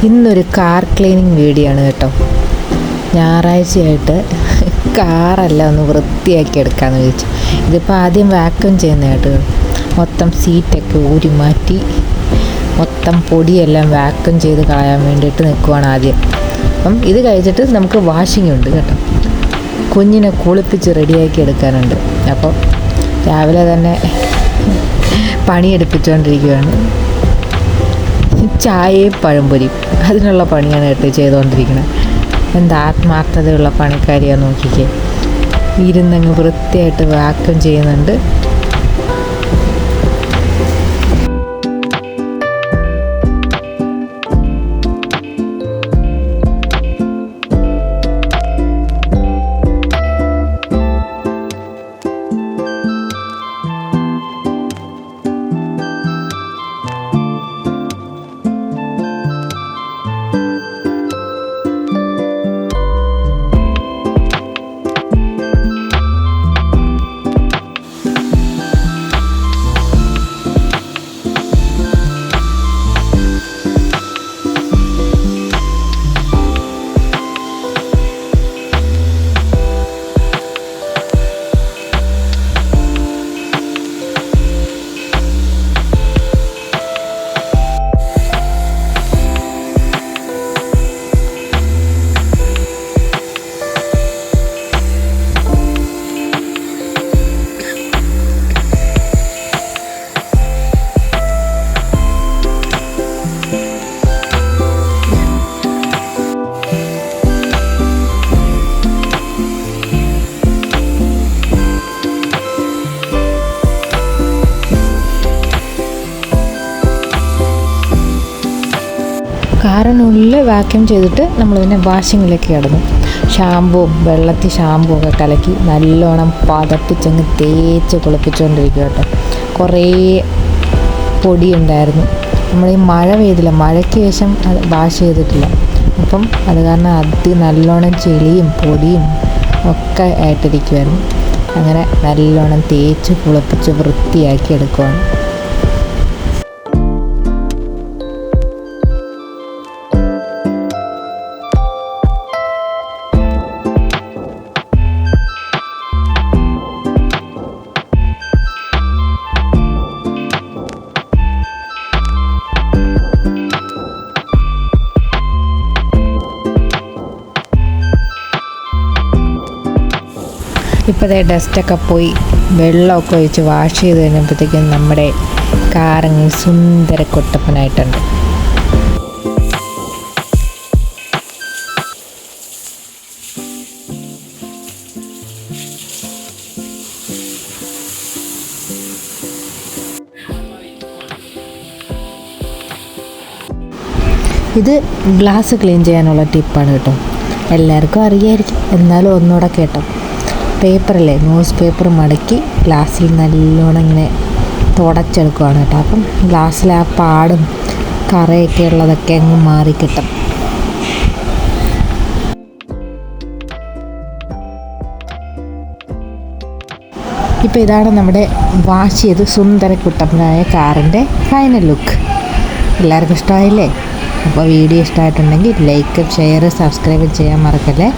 ഇന്നൊരു car cleaning video ആണ് കേട്ടോ. ഞായറാഴ്ചയായിട്ട് കാറെല്ലാം ഒന്ന് വൃത്തിയാക്കി എടുക്കാമെന്ന് വിചാരിച്ചു. ഇതിപ്പോൾ ആദ്യം വാക്യൂം ചെയ്യുന്ന കേട്ടോ. മൊത്തം സീറ്റൊക്കെ ഊരി മാറ്റി മൊത്തം പൊടിയെല്ലാം വാക്യൂം ചെയ്ത് കളയാൻ വേണ്ടിയിട്ട് നിൽക്കുവാണ് ആദ്യം. അപ്പം ഇത് കഴിച്ചിട്ട് നമുക്ക് വാഷിംഗ് ഉണ്ട് കേട്ടോ. കുഞ്ഞിനെ കുളിപ്പിച്ച് റെഡിയാക്കി എടുക്കാനുണ്ട്. അപ്പോൾ രാവിലെ തന്നെ പണിയെടുപ്പിച്ചുകൊണ്ടിരിക്കുകയാണ്. ചായയും പഴംപൊരിയും അതിനുള്ള പണിയാണ് കേട്ടോ ചെയ്തുകൊണ്ടിരിക്കുന്നത്. എന്താ ആത്മാർത്ഥതയുള്ള പണിക്കാരിയാണ് നോക്കിക്കേ. ഇരുന്നങ്ങ് വൃത്തിയായിട്ട് വാക്യൂം ചെയ്യുന്നുണ്ട്. കാറിനുള്ളിൽ വാക്യൂം ചെയ്തിട്ട് നമ്മൾ പിന്നെ വാഷിങ്ങിലേക്ക് കിടന്നു. ഷാമ്പുവും വെള്ളത്തിൽ ഷാമ്പൂ ഒക്കെ കലക്കി നല്ലോണം പതപ്പിച്ചങ്ങ് തേച്ച് കുളിപ്പിച്ചുകൊണ്ടിരിക്കുക കേട്ടോ. കുറേ പൊടിയുണ്ടായിരുന്നു. നമ്മൾ ഈ മഴ പെയ്തില്ല, മഴയ്ക്ക് ശേഷം അത് വാഷ് ചെയ്തിട്ടില്ല. അപ്പം അത് കാരണം നല്ലോണം ചെളിയും പൊടിയും ഒക്കെ ആയിട്ടിരിക്കുമായിരുന്നു. അങ്ങനെ നല്ലോണം തേച്ച് കുളിപ്പിച്ച് വൃത്തിയാക്കി എടുക്കുവാണ്. ഇപ്പോഴത്തെ ഡസ്റ്റൊക്കെ പോയി വെള്ളമൊക്കെ ഒഴിച്ച് വാഷ് ചെയ്ത് കഴിഞ്ഞപ്പോഴത്തേക്കും നമ്മുടെ കാറങ്ങ് സുന്ദര കൊട്ടപ്പനായിട്ടുണ്ട്. ഇത് ഗ്ലാസ് ക്ലീൻ ചെയ്യാനുള്ള ടിപ്പാണ് കേട്ടോ. എല്ലാവർക്കും അറിയായിരിക്കും, എന്നാലും ഒന്നുകൂടെ കേട്ടോ. പേപ്പറല്ലേ, ന്യൂസ് പേപ്പർ മടക്കി ഗ്ലാസ്സിൽ നല്ലോണം ഇങ്ങനെ തുടച്ചെടുക്കുകയാണ് കേട്ടോ. അപ്പം ഗ്ലാസ്സിലെ ആ പാടും കറയൊക്കെ ഉള്ളതൊക്കെ അങ്ങ് മാറിക്കിട്ടും. ഇപ്പോൾ ഇതാണ് നമ്മുടെ വാഷ് ചെയ്ത് സുന്ദര കുട്ടപ്പനായ കാറിൻ്റെ ഫൈനൽ ലുക്ക്. എല്ലാവർക്കും ഇഷ്ടമായില്ലേ? അപ്പോൾ വീഡിയോ ഇഷ്ടമായിട്ടുണ്ടെങ്കിൽ ലൈക്ക്, ഷെയർ, സബ്സ്ക്രൈബ് ചെയ്യാൻ മറക്കല്ലേ.